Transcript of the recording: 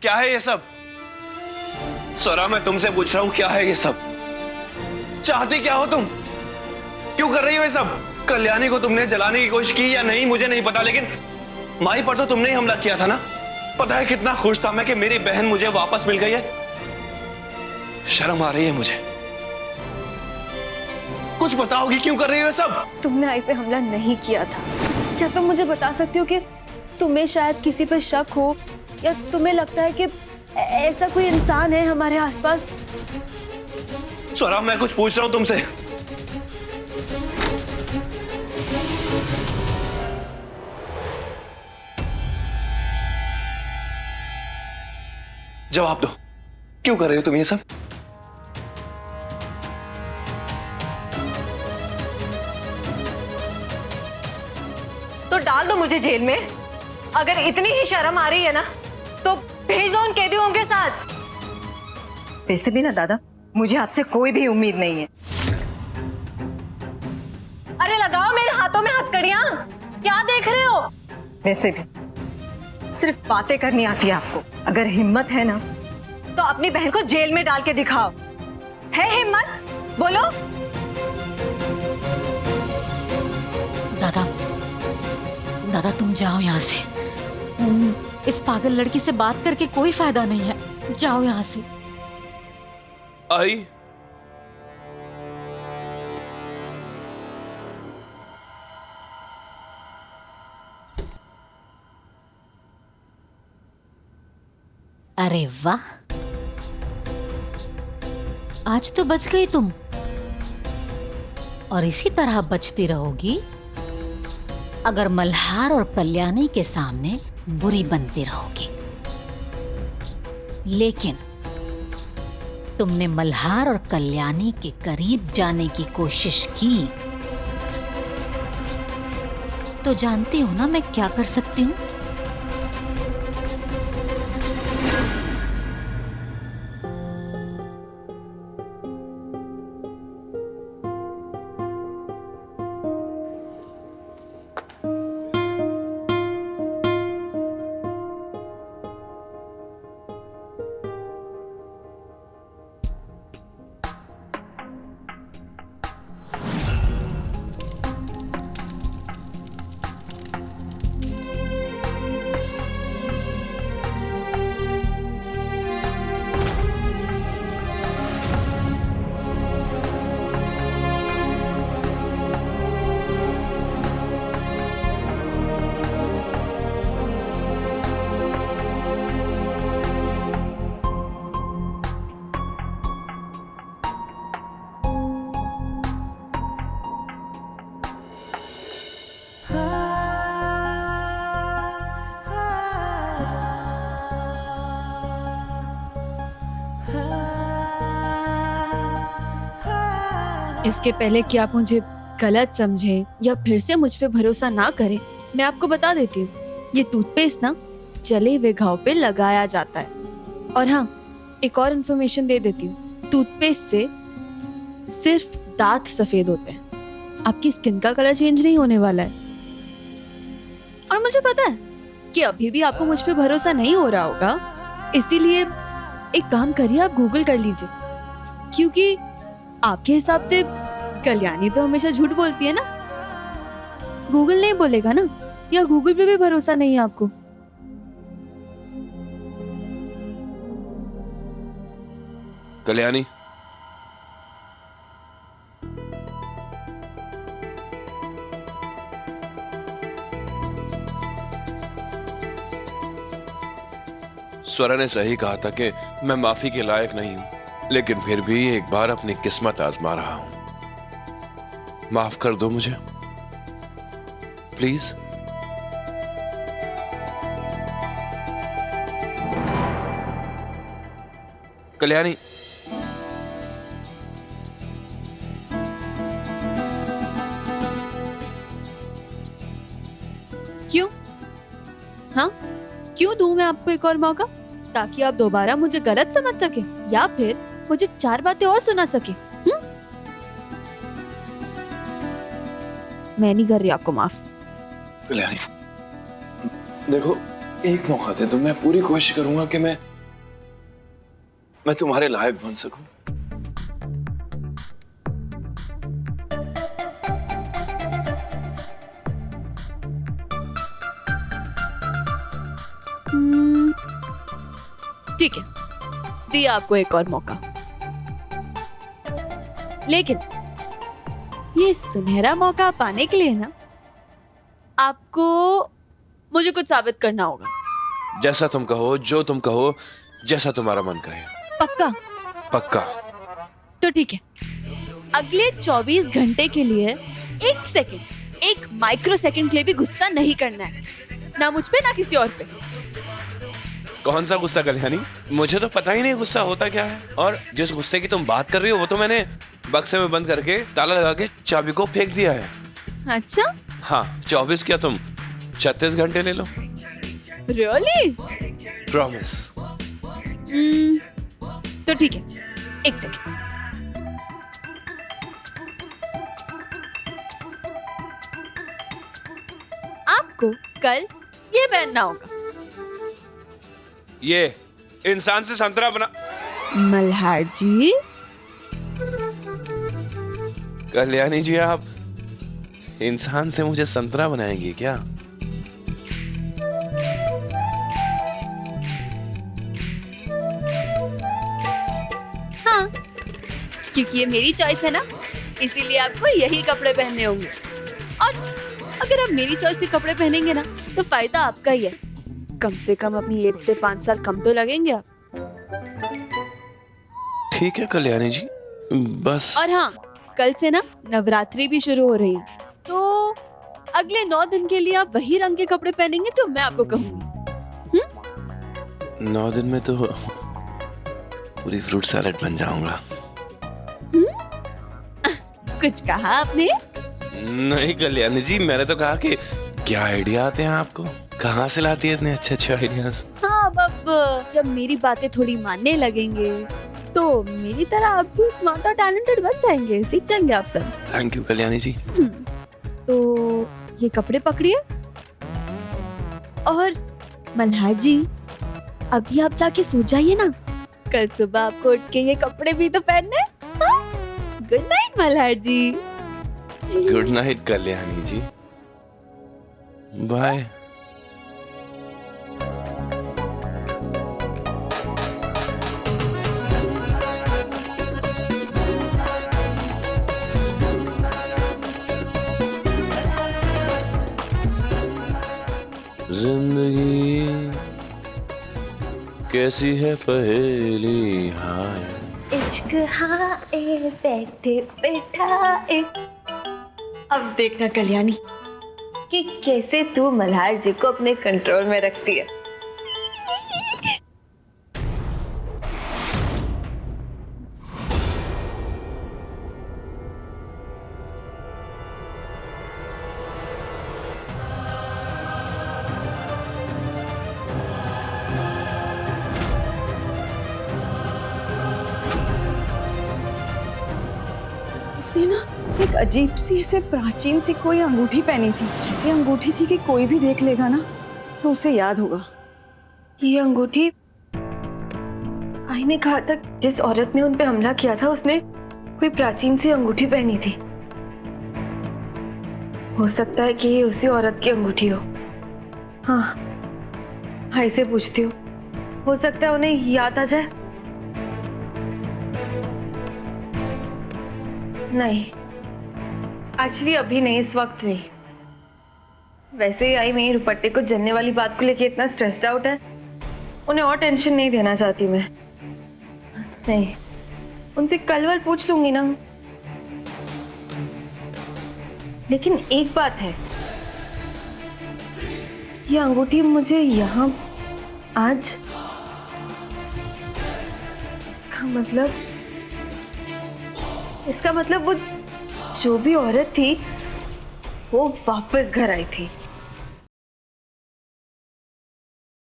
क्या है ये सब? स्वरा, मैं तुमसे पूछ रहा हूं, क्या है ये सब? चाहती क्या हो तुम? क्यों कर रही हो ये सब? कल्याणी को तुमने जलाने की कोशिश की या नहीं मुझे नहीं पता, लेकिन माई पर तो तुमने ही हमला किया था ना। पता है कितना खुश था मैं कि मेरी बहन मुझे वापस मिल गई है। शर्म आ रही है मुझे। कुछ बताओगी क्यों कर रही हो ये सब? तुमने आई पे हमला नहीं किया था। क्या तुम मुझे बता सकती हो कि तुम्हें शायद किसी पे शक हो, या तुम्हें लगता है कि ऐसा कोई इंसान है हमारे आसपास? स्वरा, मैं कुछ पूछ रहा हूं तुमसे। जवाब दो, क्यों कर रहे हो तुम ये सब? तो डाल दो मुझे जेल में। अगर इतनी ही शर्म आ रही है ना तो भेज दो उन कैदियों के साथ। वैसे भी ना दादा, मुझे आपसे कोई भी उम्मीद नहीं है। अरे लगाओ मेरे हाथों में हथकड़ियां, क्या देख रहे हो? वैसे भी सिर्फ बातें करनी आती है आपको। अगर हिम्मत है ना तो अपनी बहन को जेल में डाल के दिखाओ। है हिम्मत? बोलो। दादा, दादा तुम जाओ यहाँ से। इस पागल लड़की से बात करके कोई फायदा नहीं है। जाओ यहाँ से। आई, अरे वाह, आज तो बच गई तुम, और इसी तरह बचती रहोगी अगर मल्हार और कल्याणी के सामने बुरी बनती रहोगी। लेकिन तुमने मल्हार और कल्याणी के करीब जाने की कोशिश की तो जानती हो ना मैं क्या कर सकती हूँ। इसके पहले कि आप मुझे गलत समझें या फिर से मुझ पे भरोसा ना करें, मैं आपको बता देती हूँ, ये टूथपेस्ट ना जले हुए घाव पे लगाया जाता है। और हाँ, एक और इन्फॉर्मेशन दे देती हूँ, टूथपेस्ट से सिर्फ दांत सफेद होते हैं, आपकी स्किन का कलर चेंज नहीं होने वाला है। और मुझे पता है कि अभी भी आपको मुझ पे भरोसा नहीं हो रहा होगा, इसीलिए एक काम करिए, आप गूगल कर लीजिए, क्योंकि आपके हिसाब से कल्याणी तो हमेशा झूठ बोलती है ना। गूगल नहीं बोलेगा ना, या गूगल पे भी भरोसा नहीं है आपको? कल्याणी, स्वरा ने सही कहा था कि मैं माफी के लायक नहीं हूं, लेकिन फिर भी एक बार अपनी किस्मत आजमा रहा हूं। माफ कर दो मुझे प्लीज। कल्याणी, क्यों? हाँ, क्यों दूं मैं आपको एक और मौका, ताकि आप दोबारा मुझे गलत समझ सके या फिर मुझे 4 बातें और सुना सके? मैं नहीं कर रही आपको माफ। कल्याणी, देखो एक मौका दे तो मैं पूरी कोशिश करूंगा कि मैं मैं तुम्हारे लायक बन सकूं। ठीक है, दिया आपको एक और मौका, लेकिन ये सुनहरा मौका पाने के लिए ना आपको मुझे कुछ साबित करना होगा। जैसा तुम कहो, जो तुम कहो, जैसा तुम्हारा मन कहे। पक्का? पक्का। तो ठीक है, अगले 24 घंटे के लिए एक सेकंड, एक माइक्रो सेकंड के लिए भी गुस्सा नहीं करना है, ना मुझ पे ना किसी और पे। कौन सा गुस्सा कल्याणी? मुझे तो पता ही नहीं गुस्सा होता क्या है। और जिस गुस्से की तुम बात कर रही हो वो तो मैंने बक्से में बंद करके ताला लगा के चाबी को फेंक दिया है। अच्छा? हाँ, 24 क्या, तुम 36 घंटे ले लो। रियली? प्रॉमिस। तो ठीक है, एक सेकंड। आपको कल ये पहनना होगा। ये इंसान से संतरा बना। मल्हार जी। कल्याणी जी, आप इंसान से मुझे संतरा बनाएंगी क्या? हाँ, क्योंकि ये मेरी चॉइस है ना, इसीलिए आपको यही कपड़े पहनने होंगे। और अगर आप मेरी चॉइस के कपड़े पहनेंगे ना तो फायदा आपका ही है। कम से कम अपनी एज से 5 साल कम तो लगेंगे आप। ठीक है कल्याणी जी, बस। और हाँ, कल से ना नवरात्रि भी शुरू हो रही है, तो अगले 9 दिन के लिए आप वही रंग के कपड़े पहनेंगे जो मैं आपको कहूंगी। 9 दिन में तो पूरी फ्रूट सैलेड बन जाऊंगा। कुछ कहा आपने? नहीं कल्याणी जी, मैंने तो कहा कि क्या आइडिया आते हैं आपको, कहाँ से लाती है इतने अच्छे अच्छे आइडियाज? हाँ, अब जब मेरी बातें थोड़ी मानने लगेंगे तो मेरी तरह आप भी स्मार्ट और टैलेंटेड बन जाएंगे, सीख जाएंगे आप सब। Thank you Kalyani ji. तो ये कपड़े पकड़िए और मल्हार जी, अभी आप जाके सो जाइए ना, कल सुबह आपको उठ के ये कपड़े भी तो पहनने। गुड नाइट मल्हार जी। Good night Kalyani ji, bye. जिंदगी कैसी है पहेली, हाय इश्क हाय बैठे बैठाए। अब देखना कल्याणी कि कैसे तू मल्हार जी को अपने कंट्रोल में रखती है। उसने ना एक अजीब सी ऐसे प्राचीन सी कोई अंगूठी पहनी थी। ऐसी अंगूठी थी कि कोई भी देख लेगा ना तो उसे याद होगा। ये अंगूठी आई ने कहा था जिस औरत ने उन पे हमला किया था उसने कोई प्राचीन सी अंगूठी पहनी थी। हो सकता है कि ये उसी औरत की अंगूठी हो। हाँ, आई से पूछती हूँ, हो सकता है उन्हें याद आ जाए। नहीं, एक्चुअली अभी नहीं, इस वक्त नहीं। वैसे ही आई मेरी दुपट्टे को जलने वाली बात को लेके इतना स्ट्रेस्ड आउट है, उन्हें और टेंशन नहीं देना चाहती मैं। नहीं, उनसे कल पूछ लूंगी ना। लेकिन एक बात है, ये अंगूठी मुझे यहाँ आज, इसका मतलब वो जो भी औरत थी वो वापस घर आई थी।